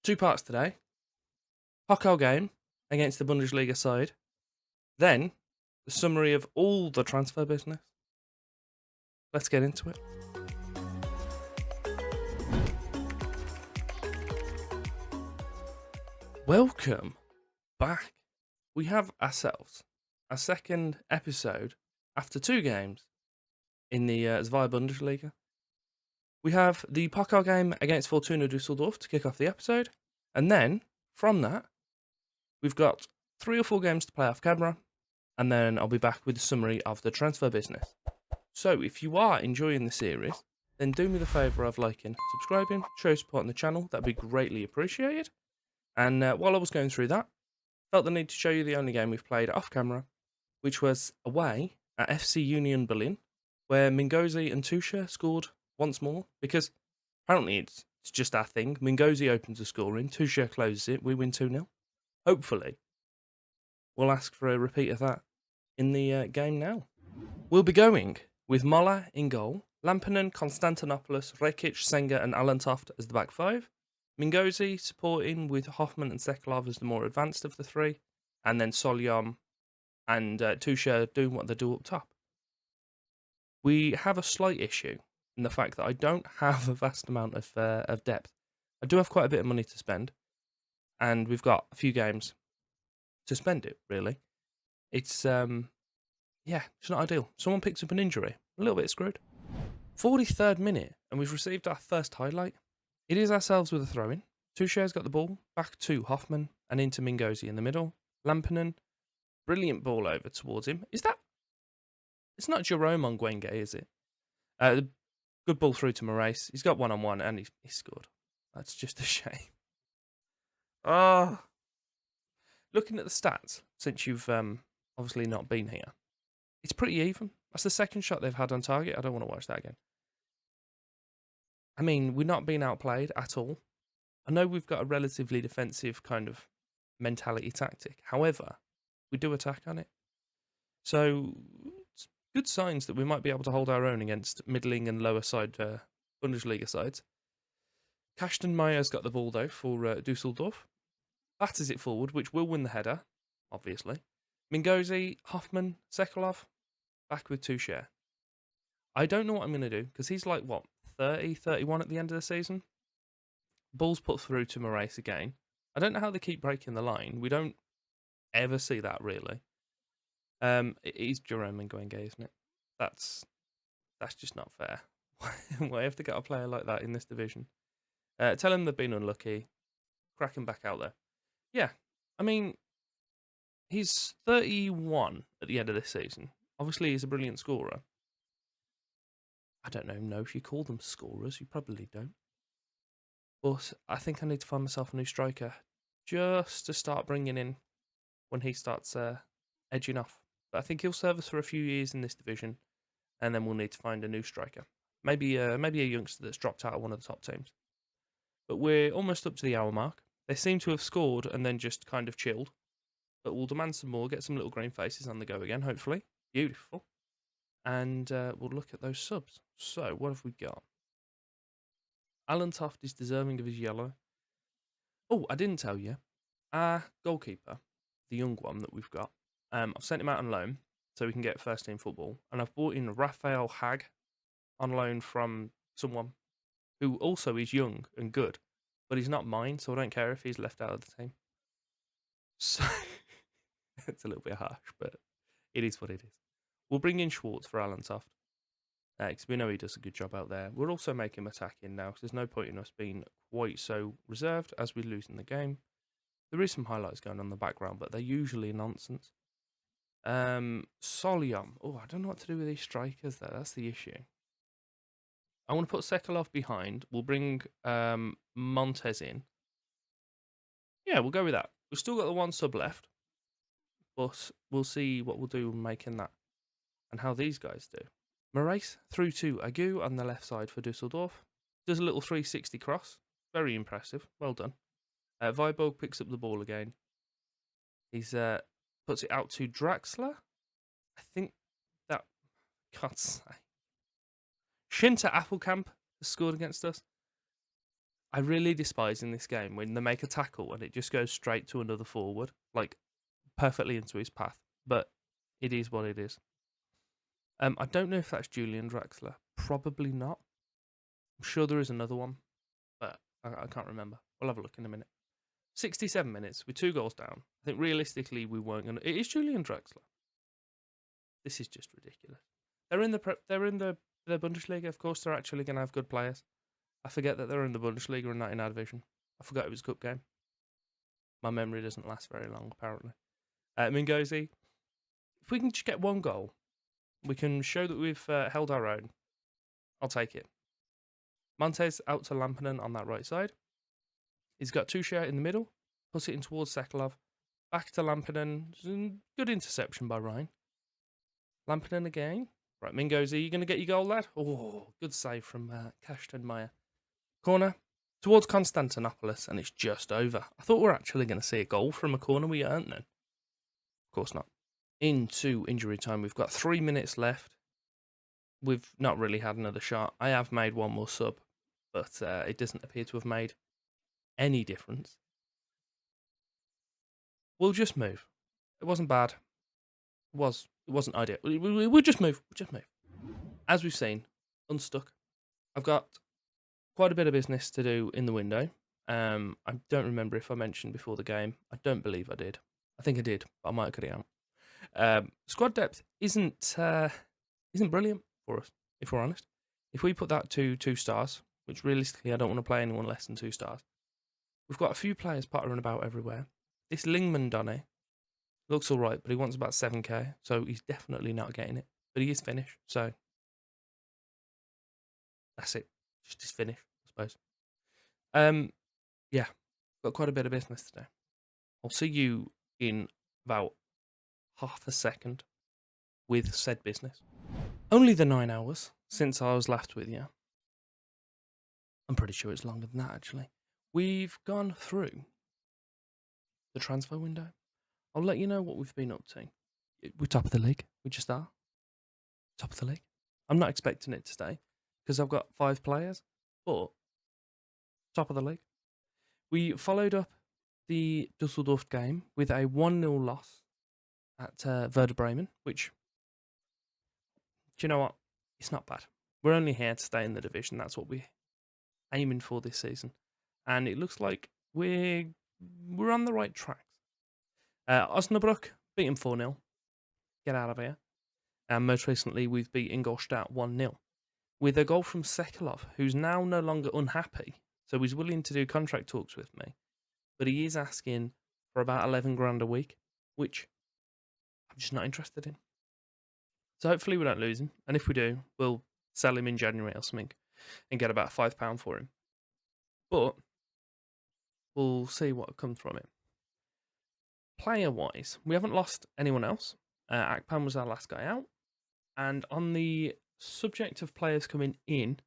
Two parts today. Pokal game against the Bundesliga side. Then the summary of all the transfer business. Let's get into it. Welcome back. We have ourselves a second episode after two games in the SVI Bundesliga. We have the Pokal game against Fortuna Dusseldorf to kick off the episode. And then, from that, we've got 3 or 4 games to play off camera. And then I'll be back with a summary of the transfer business. So, if you are enjoying the series, then do me the favour of liking, subscribing, show support on the channel. That'd be greatly appreciated. And while I was going through that, felt the need to show you the only game we've played off camera, which was away at FC Union Berlin, where Mingozi and Tusha scored once more, because apparently it's just our thing. Mingozi opens the scoring, Tusha closes it, we win 2-0. Hopefully, we'll ask for a repeat of that in the game now. We'll be going with Mola in goal, Lampinen, Konstantinopoulos, Rekic, Senga and Alantoft as the back five, Mingozi supporting with Hoffman and Sekulov as the more advanced of the three, and then Solyom and Tusha doing what they do up top. We have a slight issue in the fact that I don't have a vast amount of depth. I do have quite a bit of money to spend, and we've got a few games to spend it, really. It's it's not ideal. Someone picks up an injury, a little bit screwed. 43rd minute, and we've received our first highlight. It is ourselves with a throw-in. Tusha's got the ball, back to Hoffman, and into Mingozi in the middle. Lampinen, brilliant ball over towards him. Is that... It's not Jerome on Gwenge, is it? Good ball through to Moraes. He's got one-on-one, and he scored. That's just a shame. Oh, looking at the stats, since you've obviously not been here, it's pretty even. That's the second shot they've had on target. I don't want to watch that again. I mean, we're not being outplayed at all. I know we've got a relatively defensive kind of mentality tactic. However, we do attack on it. So, it's good signs that we might be able to hold our own against middling and lower side Bundesliga sides. Kashtan Meyer's got the ball, though, for Dusseldorf. Batters it forward, which will win the header, obviously. Mingozi, Hoffman, Sekulov, back with Tusha. I don't know what I'm going to do, because he's like, what, 30, 31 at the end of the season? Ball's put through to Moraes again. I don't know how they keep breaking the line. We don't ever see that, really. It is Jerome and Gwenge, isn't it? That's just not fair. Why have they got a player like that in this division? Tell him they've been unlucky. Crack him back out there. Yeah, I mean, he's 31 at the end of this season. Obviously, he's a brilliant scorer. I don't know if you call them scorers. You probably don't. But I think I need to find myself a new striker just to start bringing in when he starts edging off. But I think he'll serve us for a few years in this division, and then we'll need to find a new striker. Maybe a youngster that's dropped out of one of the top teams. But we're almost up to the hour mark. They seem to have scored and then just kind of chilled. But we'll demand some more, get some little green faces on the go again, hopefully. Beautiful. And we'll look at those subs. So, what have we got? Alan Toft is deserving of his yellow. Oh, I didn't tell you. Our goalkeeper, the young one that we've got, I've sent him out on loan so we can get first team football. And I've brought in Raphael Hag on loan from someone who also is young and good. But he's not mine, so I don't care if he's left out of the team. So, it's a little bit harsh, but it is what it is. We'll bring in Schwartz for Alan Toft, because we know he does a good job out there. We'll also make him attacking now, because there's no point in us being quite so reserved as we lose in the game. There is some highlights going on in the background, but they're usually nonsense. Solyom. Oh, I don't know what to do with these strikers there. That's the issue. I want to put Sekulov behind. We'll bring Montez in. Yeah, we'll go with that. We've still got the one sub left, but we'll see what we'll do making that and how these guys do. Moraes through to Agu on the left side for Dusseldorf. Does a little 360 cross. Very impressive. Well done. Viborg picks up the ball again. He's puts it out to Draxler. I think that... God's sake. Shinta Appelkamp has scored against us. I really despise in this game when they make a tackle and it just goes straight to another forward, like perfectly into his path. But it is what it is. I don't know if that's Julian Draxler. Probably not. I'm sure there is another one, but I can't remember. We'll have a look in a minute. 67 minutes with 2 goals down. I think realistically we weren't going to. It is Julian Draxler. This is just ridiculous. They're in the Bundesliga. Of course, they're actually going to have good players. I forget that they're in the Bundesliga and not in our division. I forgot it was a cup game. My memory doesn't last very long, apparently. Mingozi, if we can just get 1 goal, we can show that we've held our own. I'll take it. Montes out to Lampinen on that right side. He's got Tuchel in the middle. Puts it in towards Sekulov. Back to Lampinen. Good interception by Ryan. Lampinen again. Right, Mingozi, are you going to get your goal, lad? Oh, good save from Kashtan Meyer. Corner towards Constantinopolis, and it's just over. I thought we were actually going to see a goal from a corner. We aren't then. Of course not. Into injury time. We've got 3 minutes left. We've not really had another shot. I have made 1 more sub, but it doesn't appear to have made any difference. We'll just move. It wasn't bad. It wasn't ideal. We'll just move. We'll just move. As we've seen, unstuck. I've got quite a bit of business to do in the window. I don't remember if I mentioned before the game. I don't believe I did. I think I did, but I might have cut it out. Squad depth isn't brilliant for us, if we're honest. If we put that to 2 stars, which realistically I don't want to play anyone less than 2 stars, we've got a few players pottering about everywhere. This Lingman Donny looks all right, but he wants about 7k, so he's definitely not getting it. But he is Finnish, so that's it. Just his Finnish, I suppose. Yeah, got quite a bit of business today. I'll see you in about half a second with said business. Only the 9 hours since I was last with you. I'm pretty sure it's longer than that, actually. We've gone through the transfer window. I'll let you know what we've been up to. We're top of the league. We just are. Top of the league. I'm not expecting it to stay because I've got 5 players, but top of the league. We followed up the Dusseldorf game with a 1-0 loss at Werder Bremen, which, do you know what? It's not bad. We're only here to stay in the division. That's what we're aiming for this season. And it looks like we're on the right tracks. Osnabrück beat him 4-0. Get out of here. And most recently, we've beat Ingolstadt 1-0 with a goal from Sekulov, who's now no longer unhappy. So he's willing to do contract talks with me. But he is asking for about 11 grand a week, which I'm just not interested in. So hopefully we don't lose him. And if we do, we'll sell him in January or something and get about £5 for him. But we'll see what comes from it. Player-wise, we haven't lost anyone else. Akpan was our last guy out. And on the subject of players coming in,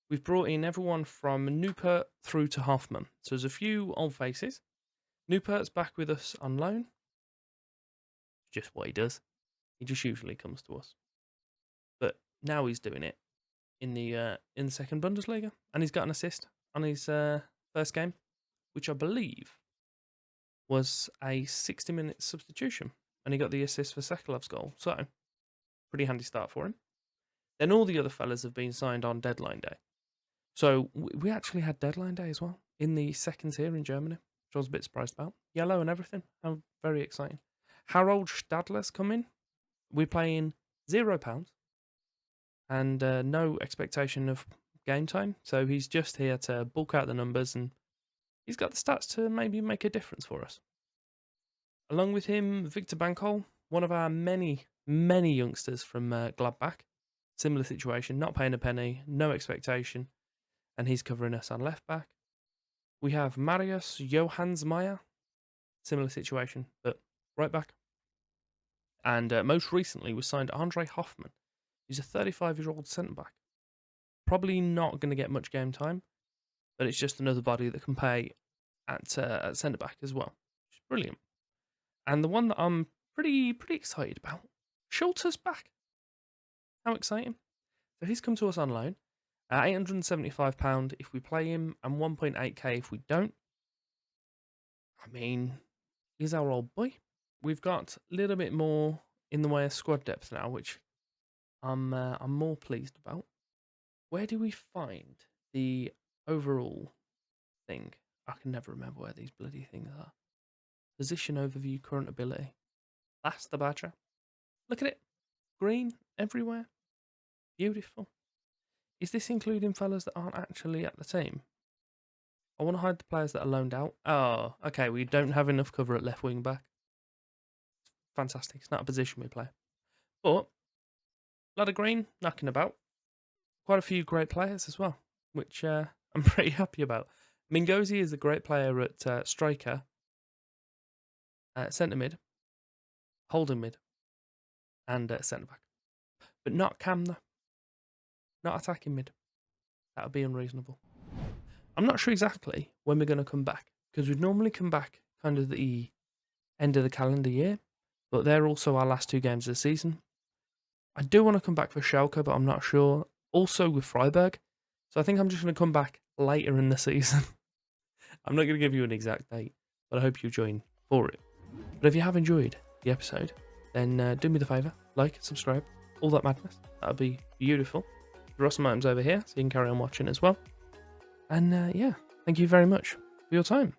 we've brought in everyone from Newport through to Hoffman. So there's a few old faces. Newport's back with us on loan. Just what he does. He just usually comes to us. But now he's doing it in the second Bundesliga. And he's got an assist on his first game, which I believe was a 60-minute substitution. And he got the assist for Sekulov's goal. So, pretty handy start for him. Then all the other fellas have been signed on deadline day. So, we actually had deadline day as well in the second tier in Germany, which I was a bit surprised about. Yellow and everything. I'm very exciting. Harold Stadler's coming. We're playing £0 and no expectation of game time. So he's just here to bulk out the numbers and he's got the stats to maybe make a difference for us. Along with him, Victor Bankol, one of our many, many youngsters from Gladbach. Similar situation, not paying a penny, no expectation, and he's covering us on left back. We have Marius Johansmeyer, similar situation, but right back. And most recently, we signed Andre Hoffman. He's a 35-year-old centre-back. Probably not going to get much game time, but it's just another body that can play at centre-back as well. Which is brilliant. And the one that I'm pretty excited about, Schulter's back. How exciting. So he's come to us on loan. £875 if we play him, and 1.8k if we don't. I mean, he's our old boy. We've got a little bit more in the way of squad depth now, which I'm more pleased about. Where do we find the overall thing? I can never remember where these bloody things are. Position overview, current ability. That's the badger. Look at it. Green everywhere. Beautiful. Is this including fellas that aren't actually at the team? I want to hide the players that are loaned out. Oh, okay. We don't have enough cover at left wing back. Fantastic. It's not a position we play. But a lot of green knocking about. Quite a few great players as well, which I'm pretty happy about. Mingozi is a great player at striker, centre mid, holding mid, and centre back. But not Cam, though. Not attacking mid. That would be unreasonable. I'm not sure exactly when we're going to come back, because we'd normally come back kind of the end of the calendar year, but they're also our last 2 games of the season. I do want to come back for Schalke, but I'm not sure. Also with Freiburg, so I think I'm just going to come back later in the season. I'm not going to give you an exact date, but I hope you join for it. But if you have enjoyed the episode, then do me the favour, like, subscribe, all that madness. That would be beautiful. There are some items over here, so you can carry on watching as well. And yeah, thank you very much for your time.